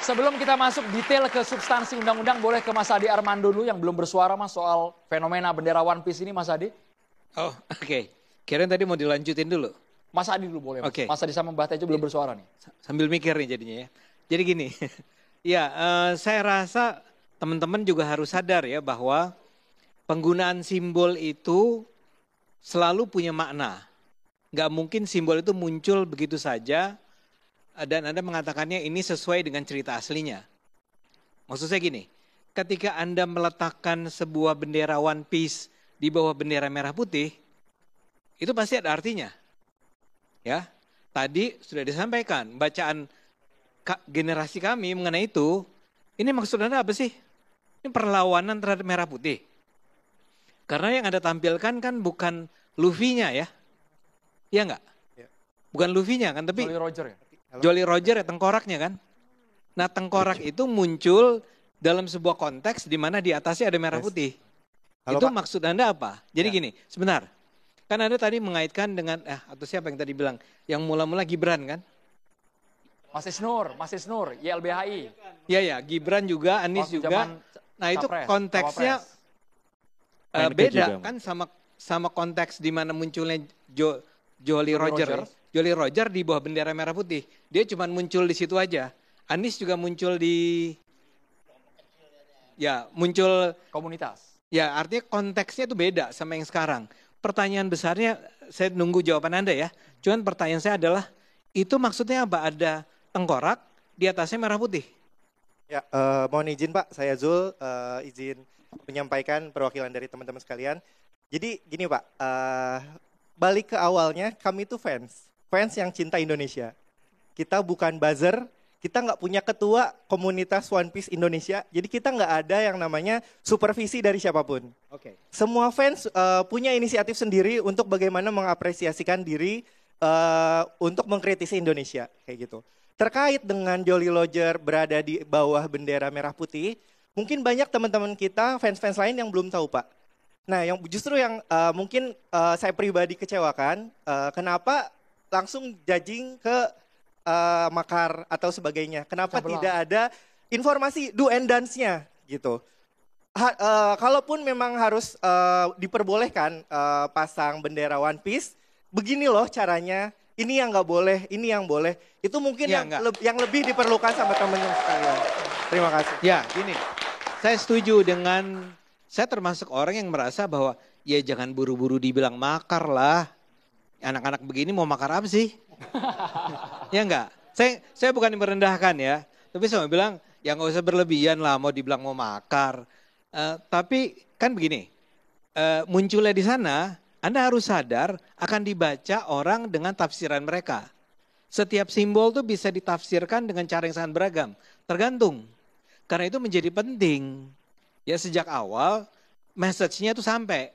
Sebelum kita masuk detail ke substansi undang-undang, boleh ke Mas Adi Armando dulu yang belum bersuara Mas soal fenomena bendera One Piece ini Mas Adi. Oh, oke. Kirain tadi mau dilanjutin dulu. Mas Adi dulu boleh Mas. Oke. Mas Adi sama Mbah Tejo belum bersuara nih. Sambil mikir nih jadinya ya. Jadi gini, ya saya rasa teman-teman juga harus sadar ya bahwa penggunaan simbol itu selalu punya makna. Nggak mungkin simbol itu muncul begitu saja dan Anda mengatakannya ini sesuai dengan cerita aslinya. Maksud saya gini, ketika Anda meletakkan sebuah bendera One Piece di bawah bendera merah putih, itu pasti ada artinya. Ya, tadi sudah disampaikan bacaan generasi kami mengenai itu. Ini maksud Anda apa sih? Ini perlawanan terhadap merah putih. Karena yang Anda tampilkan kan bukan Luffy-nya ya. Iya enggak? Bukan Luffy-nya kan, tapi Jolly Roger ya? Jolly Roger ya, tengkoraknya kan. Nah, tengkorak itu muncul dalam sebuah konteks di mana di atasnya ada merah putih. Halo, itu Pak. maksud Anda apa? Jadi gini, sebentar. Kan Anda tadi mengaitkan dengan, atau siapa yang tadi bilang, yang mula-mula Gibran kan? Mas Isnur, YLBHI. Iya ya, Gibran juga, Anies Waktu juga. zaman Nah itu Capres, konteksnya Menke beda juga. kan sama konteks di mana munculnya Jolly Roger. Roger. Jolly Roger di bawah bendera merah putih. Dia cuma muncul di situ aja. Anies juga muncul di, ya muncul, Komunitas. ya artinya konteksnya itu beda sama yang sekarang. Pertanyaan besarnya, saya nunggu jawaban Anda ya. Cuman pertanyaan saya adalah, itu maksudnya apa? Ada tengkorak, di atasnya merah putih. Ya, mohon izin Pak, saya Zul, izin menyampaikan perwakilan dari teman-teman sekalian. Jadi gini Pak, balik ke awalnya kami itu fans yang cinta Indonesia. Kita bukan buzzer, kita nggak punya ketua komunitas One Piece Indonesia, jadi kita nggak ada yang namanya supervisi dari siapapun. Oke. Semua fans punya inisiatif sendiri untuk bagaimana mengapresiasikan diri untuk mengkritisi Indonesia, kayak gitu. Terkait dengan Jolly Roger berada di bawah bendera merah putih, mungkin banyak teman-teman kita, fans-fans lain yang belum tahu Pak. Nah, yang justru yang mungkin saya pribadi kecewakan, kenapa langsung judging ke makar atau sebagainya. Kenapa Pecah belah. tidak ada informasi do and dance-nya gitu. Kalaupun memang harus diperbolehkan pasang bendera One Piece, begini loh caranya. Ini yang nggak boleh, ini yang boleh. Itu mungkin Ya, yang lebih diperlukan sama teman-teman sekalian. Terima kasih. Ya, gini. Saya setuju dengan, saya termasuk orang yang merasa bahwa ya jangan buru-buru dibilang makar lah. Anak-anak begini mau makar apa sih? Ya enggak? Saya bukan merendahkan ya. Tapi saya mau bilang ya nggak usah berlebihan lah mau dibilang mau makar. Tapi kan begini, munculnya di sana, Anda harus sadar akan dibaca orang dengan tafsiran mereka. Setiap simbol tuh bisa ditafsirkan dengan cara yang sangat beragam. Tergantung. Karena itu menjadi penting. Ya sejak awal message-nya tuh sampai.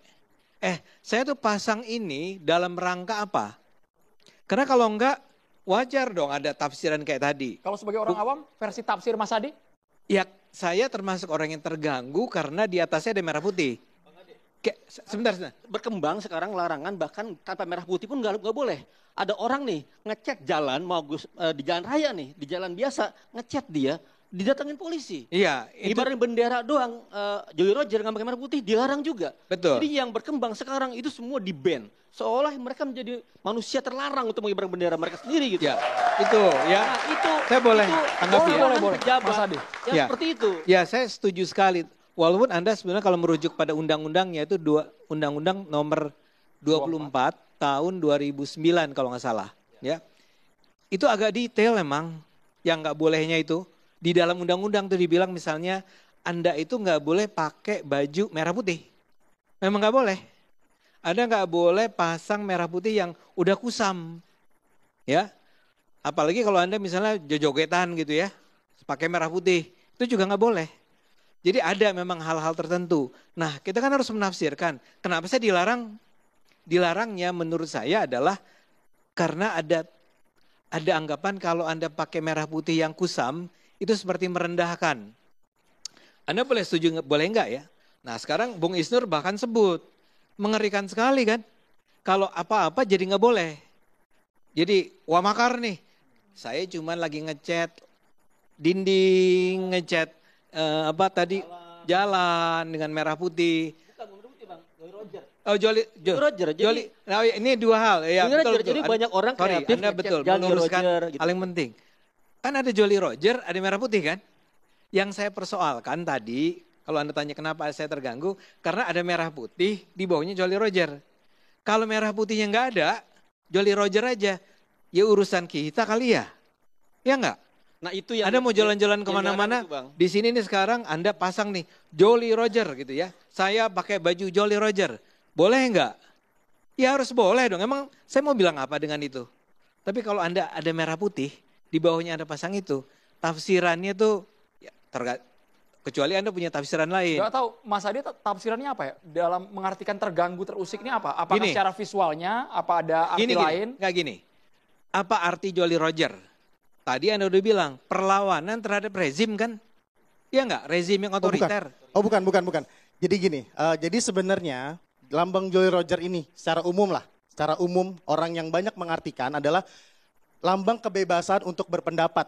Saya tuh pasang ini dalam rangka apa? Karena kalau enggak wajar dong ada tafsiran kayak tadi. Kalau sebagai orang awam, versi tafsir Mas Adi? Ya saya termasuk orang yang terganggu karena di atasnya ada merah putih. Sebentar. Berkembang sekarang larangan bahkan tanpa merah putih pun nggak boleh. Ada orang nih ngecek jalan mau di jalan raya nih, di jalan biasa ngecek dia, didatengin polisi. Iya, itu Ibaratnya bendera doang, Jolly Roger nggak pakai merah putih dilarang juga. betul. Jadi yang berkembang sekarang itu semua di-ban. Seolah mereka menjadi manusia terlarang untuk mengibarkan bendera mereka sendiri gitu. Ya, itu ya. Nah, itu Saya boleh itu tanggapi ya? larangan Boleh. pejabat Mas Adi. yang Ya. seperti itu. Ya, saya setuju sekali. Walaupun Anda sebenarnya kalau merujuk pada undang-undangnya itu Undang-Undang nomor 24 tahun 2009 kalau nggak salah. Ya, itu agak detail emang yang nggak bolehnya itu. Di dalam undang-undang tuh dibilang misalnya Anda itu nggak boleh pakai baju merah putih. Memang nggak boleh. Anda nggak boleh pasang merah putih yang udah kusam. Ya, apalagi kalau Anda misalnya jogetan gitu ya, pakai merah putih. Itu juga nggak boleh. Jadi ada memang hal-hal tertentu. Nah kita kan harus menafsirkan. Kenapa saya dilarang? Dilarangnya menurut saya adalah karena ada anggapan kalau Anda pakai merah putih yang kusam, itu seperti merendahkan. Anda boleh setuju, boleh enggak ya? Nah sekarang Bung Isnur bahkan sebut, mengerikan sekali kan. Kalau apa-apa jadi nggak boleh. Jadi wah makar nih, saya cuma lagi ngechat dinding, ngecat apa tadi jalan dengan merah putih. Oh Roger. Jolly. Nah, ini dua hal ya. Jolly Betul, Roger. Jadi banyak orang sorry, kreatif Anda ngecat betul Jolly meluruskan Roger, gitu. paling penting. Kan ada Jolly Roger, ada merah putih kan? Yang saya persoalkan tadi, kalau Anda tanya kenapa saya terganggu, karena ada merah putih di bawahnya Jolly Roger. Kalau merah putihnya nggak ada, Jolly Roger aja. Ya urusan kita kali ya. Ya nggak? Nah itu yang Anda mau jalan-jalan yang kemana-mana, itu, Bang. di sini nih sekarang Anda pasang nih Jolly Roger gitu ya. Saya pakai baju Jolly Roger, boleh nggak? Ya harus boleh dong. Emang saya mau bilang apa dengan itu? Tapi kalau Anda ada merah putih, di bawahnya Anda pasang itu, tafsirannya tuh ya, kecuali Anda punya tafsiran lain. Gak tahu Mas Adi tafsirannya apa ya? Dalam mengartikan terganggu terusik ini apa? Apakah Gini. secara visualnya, apa ada arti lain? Nggak gini. Apa arti Jolly Roger? Tadi Anda udah bilang, perlawanan terhadap rezim kan? Iya nggak? Rezim yang otoriter. Oh bukan. Jadi gini, jadi sebenarnya lambang Jolly Roger ini secara umum orang yang banyak mengartikan adalah lambang kebebasan untuk berpendapat.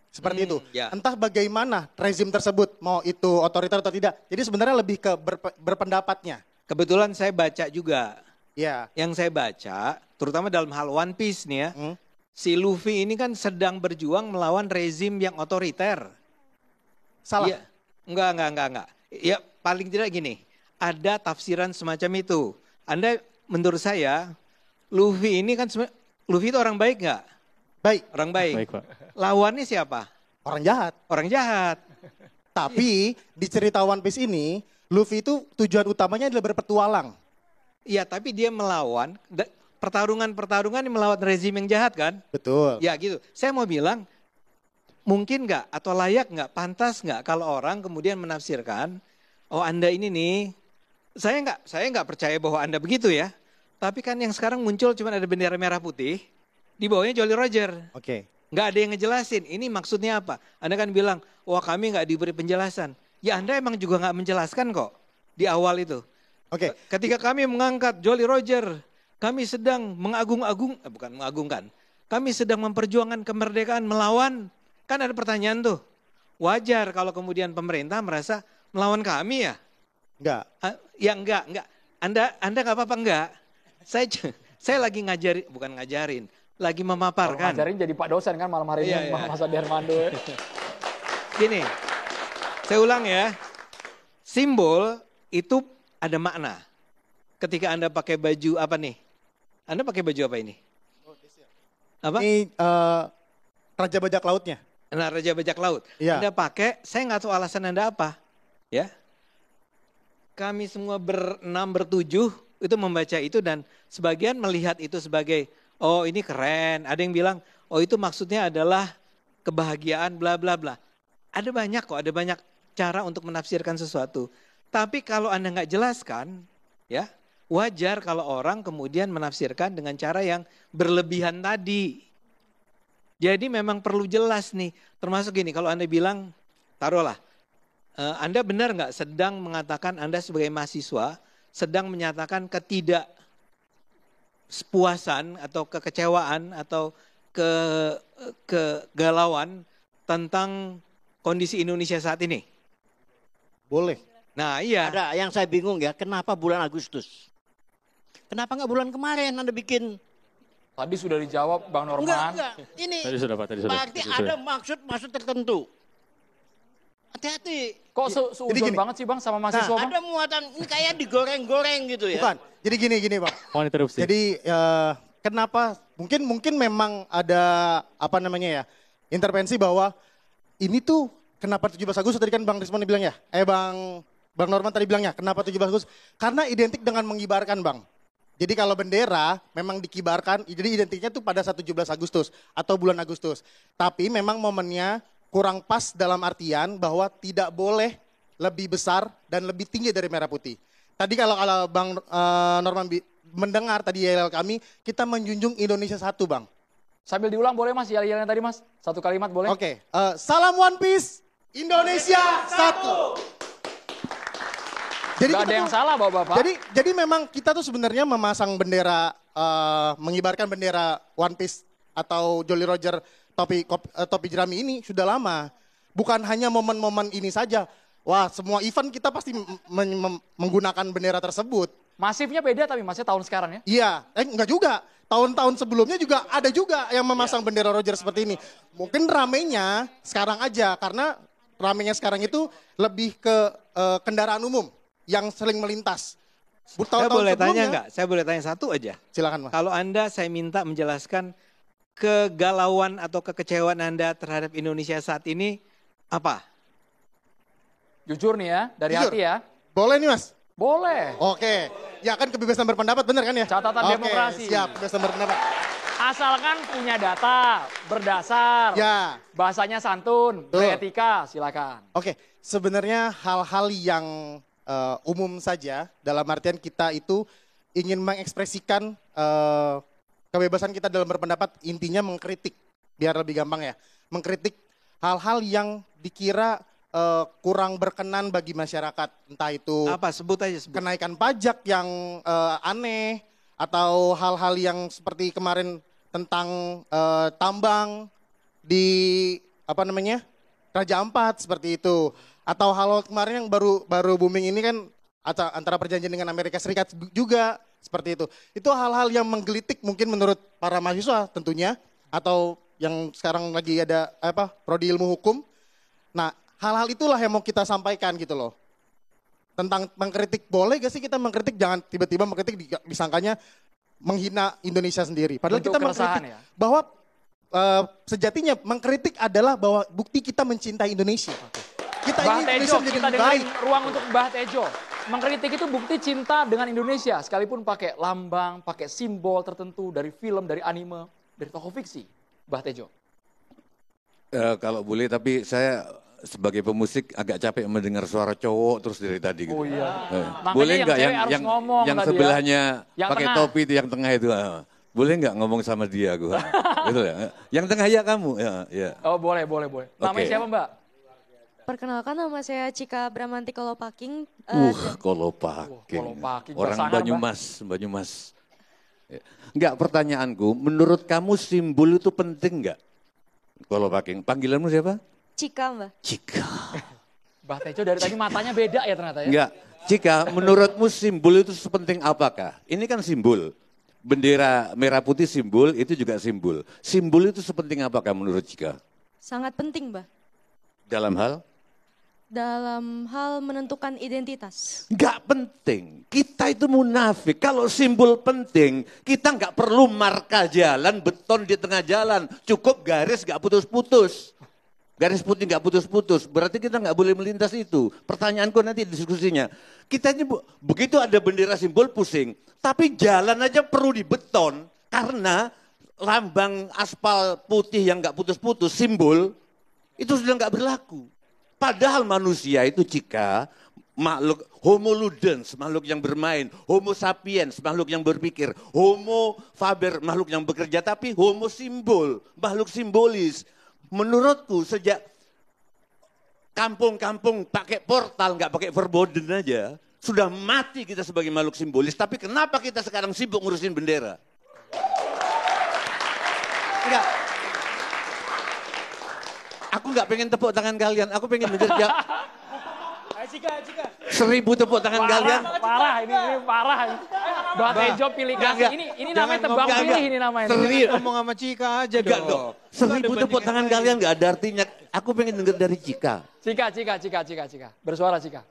Seperti itu. Ya. Entah bagaimana rezim tersebut, mau itu otoriter atau tidak. Jadi sebenarnya lebih ke berpendapatnya. Kebetulan saya baca juga. Ya. Yang saya baca, terutama dalam hal One Piece nih ya, si Luffy ini kan sedang berjuang melawan rezim yang otoriter. Salah. Ya, enggak. Ya paling tidak gini, ada tafsiran semacam itu. Anda menurut saya, Luffy ini kan, Luffy itu orang baik nggak? Baik. Orang baik. Baik, Pak. Lawannya siapa? Orang jahat. Orang jahat. Tapi di cerita One Piece ini, Luffy itu tujuan utamanya adalah berpetualang. Iya, tapi dia melawan pertarungan yang melawan rezim yang jahat kan? Betul. Ya gitu. Saya mau bilang, mungkin nggak atau layak nggak, pantas nggak kalau orang kemudian menafsirkan, oh Anda ini nih, saya nggak percaya bahwa Anda begitu ya. Tapi kan yang sekarang muncul cuma ada bendera merah putih, di bawahnya Jolly Roger. Oke. Nggak ada yang ngejelasin, ini maksudnya apa? Anda kan bilang, wah kami nggak diberi penjelasan. Ya Anda emang juga nggak menjelaskan kok di awal itu. Oke. Ketika kami mengangkat Jolly Roger, kami sedang bukan mengagungkan. Kami sedang memperjuangkan kemerdekaan melawan, kan ada pertanyaan tuh. Wajar kalau kemudian pemerintah merasa melawan kami ya? Enggak. Ya enggak. Anda nggak apa-apa enggak? Saya lagi bukan ngajarin, lagi Kalau memaparkan. ngajarin jadi Pak dosen kan malam hari ini, Iya. Mas Adi Armando. Gini, saya ulang ya. Simbol itu ada makna. Ketika Anda pakai baju apa nih? Anda pakai baju apa ini? Apa? Ini Raja Bajak Lautnya. Nah, Raja Bajak Laut. Iya. Anda pakai, saya nggak tahu alasan Anda apa. Ya. Kami semua bertujuh itu membaca itu dan sebagian melihat itu sebagai, oh ini keren. Ada yang bilang, oh itu maksudnya adalah kebahagiaan bla bla bla. Ada banyak cara untuk menafsirkan sesuatu. Tapi kalau Anda nggak jelaskan, ya wajar kalau orang kemudian menafsirkan dengan cara yang berlebihan tadi. Jadi memang perlu jelas nih, termasuk gini, kalau Anda bilang, taruhlah, Anda benar nggak sedang mengatakan Anda sebagai mahasiswa, sedang menyatakan ketidakpuasan atau kekecewaan atau kegalauan tentang kondisi Indonesia saat ini? Boleh. Nah iya. Ada yang saya bingung ya, kenapa bulan Agustus? Kenapa nggak bulan kemarin Anda bikin? Tadi sudah dijawab Bang Norman. Enggak. Ini Tadi sudah, Pak. Tadi sudah. berarti Tadi ada sudah. maksud tertentu. Hati-hati. Kok Jadi seuzon gini. banget sih Bang sama mahasiswa Bang? Ada muatan, ini kayak digoreng-goreng gitu ya. Bukan. Jadi gini Pak. Mohon interupsi. Jadi kenapa mungkin memang ada apa namanya ya, intervensi bahwa ini tuh kenapa 17 Agustus tadi kan Bang Rismon bilang ya? Bang Norman tadi bilangnya, kenapa 17 Agustus? Karena identik dengan mengibarkan, Bang. Jadi kalau bendera memang dikibarkan, jadi identiknya tuh pada 17 Agustus atau bulan Agustus. Tapi memang momennya kurang pas dalam artian bahwa tidak boleh lebih besar dan lebih tinggi dari merah putih. Tadi kalau Bang Norman mendengar tadi yel kami, kita menjunjung Indonesia satu, Bang. Sambil diulang boleh Mas, yel-yelnya tadi Mas? Satu kalimat boleh? Oke, salam One Piece, Indonesia satu. Jadi Gak ada kita yang tuh- salah Bapak-Bapak. Jadi memang kita tuh sebenarnya memasang bendera, mengibarkan bendera One Piece atau Jolly Roger topi jerami ini sudah lama. Bukan hanya momen-momen ini saja. Wah, semua event kita pasti menggunakan bendera tersebut. Masifnya beda tapi masih tahun sekarang ya? Iya, enggak juga. Tahun-tahun sebelumnya juga ada juga yang memasang bendera Roger seperti ini. Mungkin ramenya sekarang aja, karena ramenya sekarang itu lebih ke kendaraan umum yang sering melintas. Saya boleh tanya nggak? Saya boleh tanya satu aja. Silakan, Mas. Kalau Anda, saya minta menjelaskan kegalauan atau kekecewaan Anda terhadap Indonesia saat ini apa? Jujur nih ya, dari Jujur. hati ya. Boleh nih, Mas? Boleh. Oke. Ya kan kebebasan berpendapat, benar kan ya? Catatan Oke, demokrasi. Siap, kebebasan berpendapat. Asalkan punya data, berdasar, Ya. bahasanya santun, Betul. beretika, silakan. Oke, sebenarnya hal-hal yang umum saja, dalam artian kita itu ingin mengekspresikan kebebasan kita dalam berpendapat, intinya mengkritik, biar lebih gampang ya. Mengkritik hal-hal yang dikira kurang berkenan bagi masyarakat, entah itu Apa? Sebut aja. Sebut. kenaikan pajak yang aneh, atau hal-hal yang seperti kemarin tentang tambang di Raja Ampat seperti itu, atau hal kemarin yang baru booming ini kan antara perjanjian dengan Amerika Serikat juga seperti itu. Itu hal-hal yang menggelitik mungkin menurut para mahasiswa tentunya, atau yang sekarang lagi ada prodi ilmu hukum. Nah, hal-hal itulah yang mau kita sampaikan gitu loh. Tentang mengkritik, boleh gak sih kita mengkritik, jangan tiba-tiba mengkritik disangkanya menghina Indonesia sendiri. Padahal Bentuk kita mengkritik keresahan ya? bahwa sejatinya mengkritik adalah bahwa bukti kita mencintai Indonesia. Kita Mbah ingin Tejo, Indonesia menjadi kita lebih dengerin baik. ruang untuk Mbah Tejo. Mengkritik itu bukti cinta dengan Indonesia, sekalipun pakai lambang, pakai simbol tertentu dari film, dari anime, dari tokoh fiksi. Mbah Tejo. Kalau boleh, tapi saya sebagai pemusik agak capek mendengar suara cowok terus dari tadi. Gitu. Oh iya. Makanya Boleh yang nggak cewek harus ngomong yang tadi ya. sebelahnya Yang pakai tengah. topi itu yang tengah itu? Boleh nggak ngomong sama dia? Gua? Gitu ya. Yang tengah ya kamu. Ya. Oh boleh. Namanya Oke. siapa Mbak? Perkenalkan, nama saya Cika Bramanti Kolopaking. Kolopaking. Kolopaking, Orang bersangar, Banyumas. Ya. Enggak, pertanyaanku, menurut kamu simbol itu penting nggak? Kolopaking. Panggilanmu siapa? Cika, Mbak. Cika. Mbah Tejo dari tadi matanya beda ya ternyata ya. Enggak. Cika, menurutmu simbol itu sepenting apakah? Ini kan simbol. Bendera merah putih simbol, itu juga simbol. Simbol itu sepenting apakah menurut Cika? Sangat penting, Mbak. Dalam hal? Dalam hal menentukan identitas. Enggak penting. Kita itu munafik. Kalau simbol penting, kita enggak perlu marka jalan, beton di tengah jalan. Cukup garis enggak putus-putus. Garis putih enggak putus-putus. Berarti kita enggak boleh melintas itu. Pertanyaanku nanti diskusinya. Kita ini begitu ada bendera simbol pusing. Tapi jalan aja perlu dibeton. Karena lambang aspal putih yang enggak putus-putus, simbol, itu sudah enggak berlaku. Padahal manusia itu Cika, makhluk homo ludens, makhluk yang bermain, homo sapiens, makhluk yang berpikir, homo faber, makhluk yang bekerja, tapi homo simbol, makhluk simbolis. Menurutku sejak kampung-kampung pakai portal, nggak pakai verboden aja, sudah mati kita sebagai makhluk simbolis. Tapi kenapa kita sekarang sibuk ngurusin bendera? Enggak. Aku nggak pengen tepuk tangan kalian, aku pengen menjadi 1000 tepuk tangan kalian. Parah ini parah. Mbah Tejo pilih kasih. Ini namanya tebang pilih ini namanya. Ngomong sama Cika aja Enggak dong. 1000 tepuk tangan kalian nggak ada artinya. Aku pengen denger dari Cika. Cika. Bersuara Cika.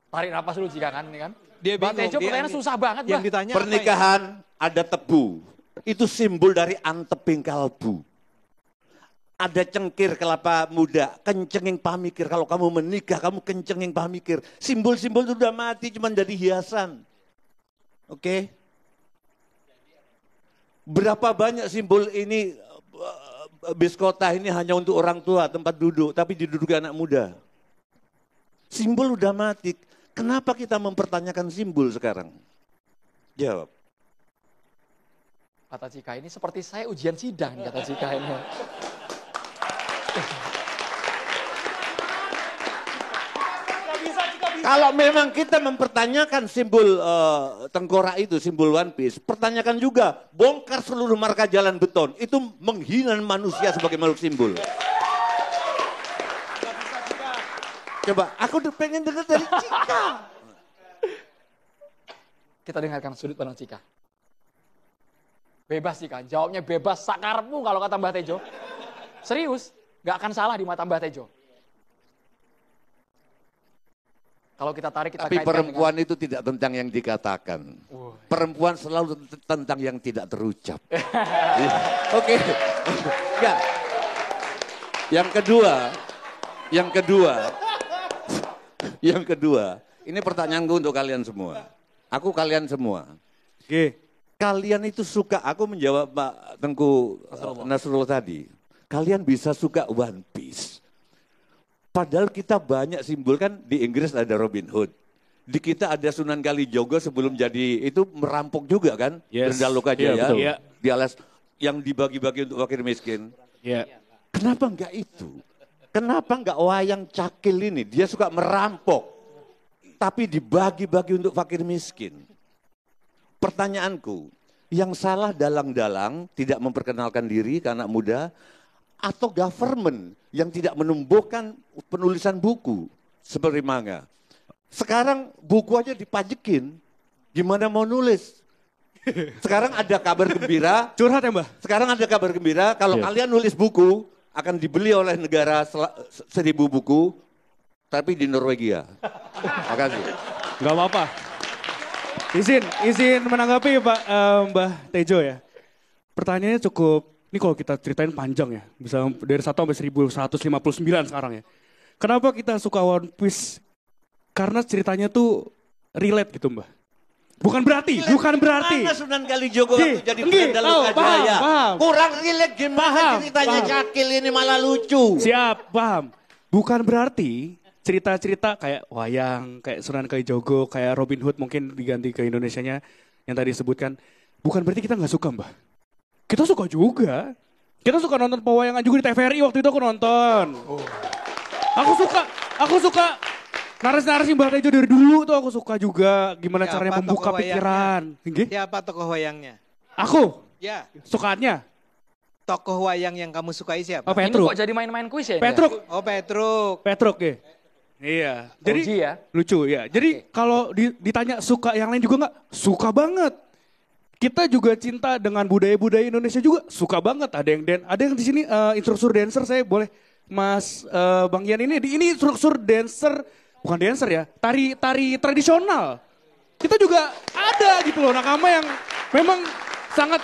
Tarik napas dulu Cika kan ini kan. Dia Mbah bingung. Tejo pertanyaan susah banget Yang Mbah. ditanya Pernikahan ada tebu. Itu simbol dari anteping kalbu. Ada cengkir kelapa muda, kencenging pamikir. Kalau kamu menikah, kamu kencenging pamikir. Simbol-simbol itu udah mati, cuma jadi hiasan. Oke? Berapa banyak simbol ini, bis kota ini hanya untuk orang tua, tempat duduk, tapi diduduki anak muda. Simbol udah mati. Kenapa kita mempertanyakan simbol sekarang? Jawab. Kata Cika ini seperti saya ujian sidang kata Cika ini. Kalau memang kita mempertanyakan simbol tengkorak itu, simbol One Piece, pertanyakan juga, bongkar seluruh marka jalan beton. Itu menghina manusia sebagai makhluk simbol. Coba, aku pengen dengar dari Cika. Kita dengarkan sudut pandang Cika. Bebas Cika, jawabnya bebas sakarmu kalau kata Mbah Tejo. Serius, gak akan salah di mata Mbah Tejo. Kalau kita tarik, kita Tapi kaitkan perempuan itu tidak tentang yang dikatakan. Perempuan selalu tentang yang tidak terucap. Oke. Enggak. Yang kedua, ini pertanyaanku untuk kalian semua. Aku kalian semua. Oke. Kalian itu suka, aku menjawab Pak Tengku Nasrullah tadi. Kalian bisa suka One Piece. Padahal kita banyak simbol kan, di Inggris ada Robin Hood. Di kita ada Sunan Kalijogo sebelum jadi itu merampok juga kan. Yes. Berdaluk aja Iya, ya. betul. Di alas yang dibagi-bagi untuk fakir miskin. Iya. Kenapa enggak itu? Kenapa enggak wayang cakil ini? Dia suka merampok. Tapi dibagi-bagi untuk fakir miskin. Pertanyaanku, yang salah dalang-dalang tidak memperkenalkan diri ke anak muda, atau government yang tidak menumbuhkan penulisan buku seperti manga. Sekarang buku aja dipajekin, gimana mau nulis? Sekarang ada kabar gembira. Curhat ya Mbah? Sekarang ada kabar gembira, kalau kalian nulis buku, akan dibeli oleh negara 1.000 buku, tapi di Norwegia. Makasih. Gak apa-apa. Izin menanggapi Pak Mbah Tejo ya. Pertanyaannya cukup, ini kalau kita ceritain panjang ya. Bisa dari 1 sampai 1159 sekarang ya. Kenapa kita suka One Piece? Karena ceritanya tuh relate gitu Mbah. Bukan berarti. Mana Sunan Kalijogo waktu jadi Bendal Lokajaya? Kurang relate gimana ceritanya Cakil ini malah lucu. Siap, paham. Bukan berarti cerita-cerita kayak wayang, kayak Sunan Kalijogo, kayak Robin Hood mungkin diganti ke Indonesianya yang tadi disebutkan. Bukan berarti kita nggak suka Mbah. Kita suka juga. Kita suka nonton pewayangan juga di TVRI waktu itu aku nonton. Aku suka narasi-narasi Mbah Tejo dari dulu tuh aku suka juga. Gimana caranya membuka pikiran. Siapa tokoh wayangnya? Aku? Ya. Sukaannya? Tokoh wayang yang kamu sukai siapa? Oh, Ini Petruk. kok jadi main-main kuis ya? Petruk. Oh, Petruk. Petruk ya. Iya. Jadi OG ya? lucu ya. Jadi kalau ditanya suka yang lain juga nggak? Suka banget. Kita juga cinta dengan budaya-budaya Indonesia juga suka banget. Ada yang di sini instruktur dancer, saya boleh Mas Bang Ian ini instruktur dancer, bukan dancer ya, tari tradisional. Kita juga ada gitu loh nakama yang memang sangat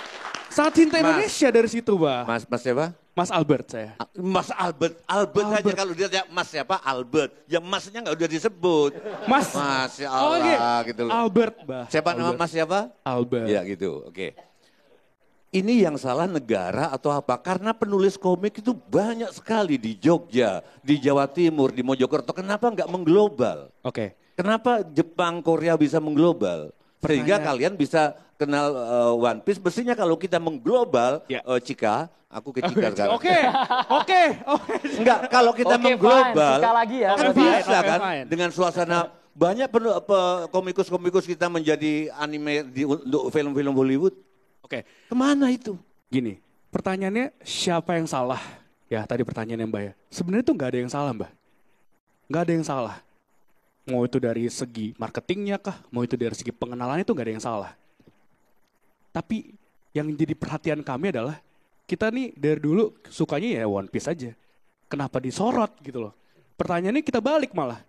cinta Indonesia dari situ, Bah. Mas siapa? Mas Albert saya. Mas Albert aja kalau dia Mas siapa? Albert. Ya Masnya nggak udah disebut. Mas. Masya Allah gitu loh. Albert, Bah. Siapa nama Albert. Mas siapa? Albert. Ya gitu, oke. Ini yang salah negara atau apa? Karena penulis komik itu banyak sekali di Jogja, di Jawa Timur, di Mojokerto. Kenapa nggak mengglobal? Oke. Kenapa Jepang, Korea bisa mengglobal? Sehingga kalian bisa kenal One Piece. Mestinya kalau kita mengglobal, Cika, aku ke Cika sekarang. Oke. Enggak, kalau kita Oke, mengglobal, fine. Cika lagi ya. kan Oke, bisa fine. kan dengan suasana banyak komikus-komikus kita menjadi anime untuk film-film Hollywood. Oke. Kemana itu? Gini, pertanyaannya siapa yang salah? Ya tadi pertanyaannya Mbak ya. Sebenarnya tuh nggak ada yang salah Mbak. Nggak ada yang salah. Mau itu dari segi marketingnya kah, mau itu dari segi pengenalannya itu nggak ada yang salah. Tapi yang jadi perhatian kami adalah kita nih dari dulu sukanya ya One Piece aja. Kenapa disorot gitu loh. Pertanyaannya kita balik malah.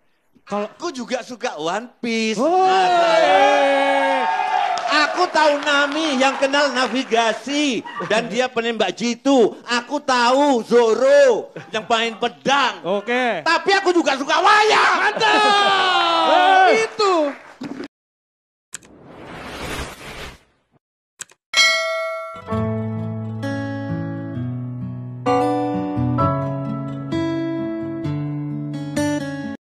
Kalau Aku juga suka One Piece. Oh, Aku tahu Nami yang kenal navigasi dan dia penembak jitu. Aku tahu Zoro yang main pedang. oke. Tapi aku juga suka wayang. Mantap!